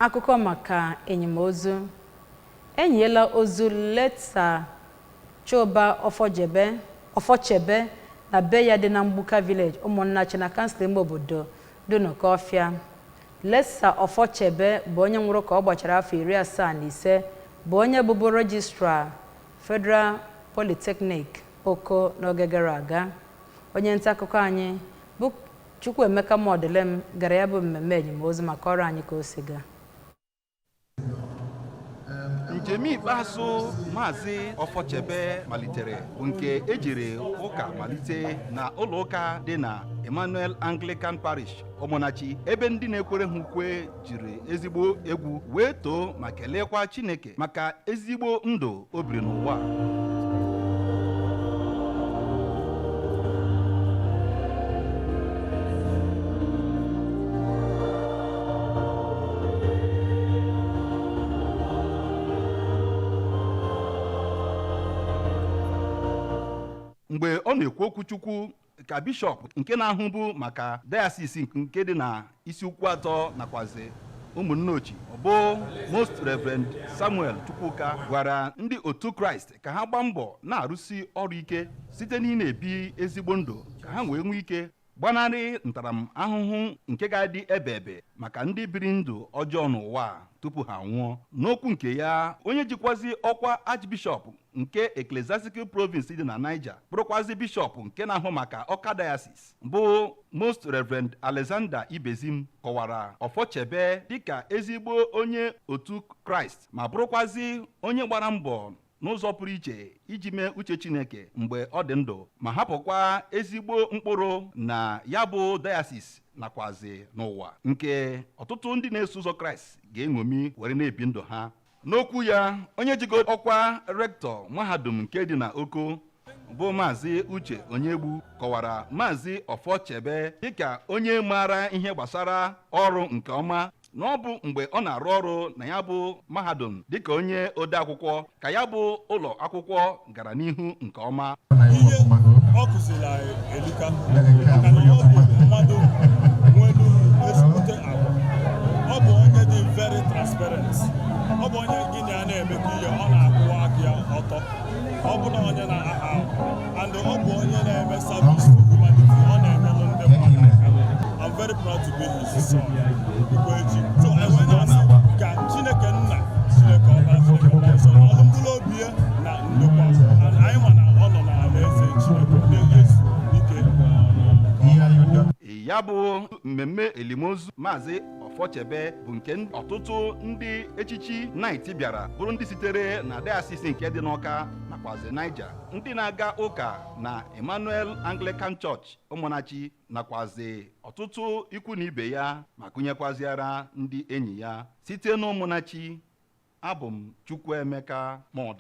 Akụkọ maka enyemozu. Enyela ozu Leta Chuba Ofochebe na be ya dị na Mgbuka village Umunnachi na kansụl ime obodo dị n'Okofia. Leta Ofochebe bụ onye nwụrụ ka ọ gbachara afọ 75, bụ onye bụbu registrar Federal Polytechnic Oko n'oge gara aga. Onye nta akụkọ anyị bụ Chukwuemeka Modelem gara ya bụ mmemme enyemozu maka ọrụ anyị ka o si gaa. Njem ikpeazụ Maazị Ofochebe malitere bụ nke ejiri ụka malite na ụlọ ụka dị na Emmanuel Anglican Parish Umunnachi, ebe ndị na-ekwere ha ukwe jiri ezigbo egwu wee too ma kelekwa Chineke maka ezigbo ndụ o biri n'ụwa. Mgbe ọ na-ekwu okwu Chukwu ka bishọp nke na-ahụbu maka diocese nke dị na isi ukwu atọ nakwazi Umunnachi, ọ bụ Most Reverend Samuel Chukwuka gwara ndị otu Kraịst ka ha gbaa mbọ na-arụsi ọrụ ike site n'ịna-ebi ezigbo ndụ ka ha wee nwee ike gbanarị ntaramahụhụ nke ga-adị ebe maka ndị biri ndụ ọjọọ n'ụwa tupu ha nwụọ. N'okwu nke ya, onye jikwazi ọkwa Archbishop nke Ecclesiastical Province dị na Niger, bụrụkwazi bishọp nke na-ahụ maka Ọka Diocese, bụ Most Reverend Alexander Ibezim, kọwara Ofochebe dịka ezigbo onye otu Kraịst ma bụrụkwazi onye gbara mbọ n'ụzọ pụrụ iche iji mee uche Chineke mgbe ọ dị ndụ, ma hapụkwa ezigbo mkpụrụ na ya bụ diocese nakwazi n'ụwa nke ọtụtụ ndị na-eso ụzọ Kraịst ga-eṅomi were na-ebi ndụ ha. N'okwu ya, onye jigo ọkwa rektọ mahadum nke dị na Oko bụ Maazị Uche Onyegbu kọwara Maazị Ofochebe dịka onye maara ihe gbasara ọrụ nke ọma, na ọ bụ mgbe ọ na-arụ ọrụ na ya bụ mahadum dịka onye odeakwụkwọ ka ya bụ ụlọ akwụkwọ gara n'ihu nke ọma. Ihe ọ kụziri elika maka na ọ bụ mmadụ nwere ezigbote agwa. Ọ bụ onye dị very transparent. Ọ bụ onye gị na ya na-emekọ ihe ọ na-akwụwa aka ya ọtọ. Ọ bụ na onye na-aha and ọ bụ onye na-eme service to humanity. Ọ na-emelụ ndị mmadụ aka. I'm very proud to be his son. So I went on ka Chineke nna Chineke ọba Chineke ọzọ ọlụmdụlụ obi ya na ndokwa anyị ma na ọ nọ na alaeze Chineke na-ezu ike. Ya bụ mmemme elimozu Maazị Ofochebe bụ nke ọtụtụ ndị echichi night bịara, bụrụ ndị sitere na diocese nke dị n'Ọka nakwazi Niger, ndị na-aga ụka na Emmanuel Anglican Church Umunnachi nakwazi ọtụtụ ikwu na ibe ya, ma gụnyekwaziara ndị enyi ya site n'Umunnachi. Abụ m Chukwuemeka Modelem.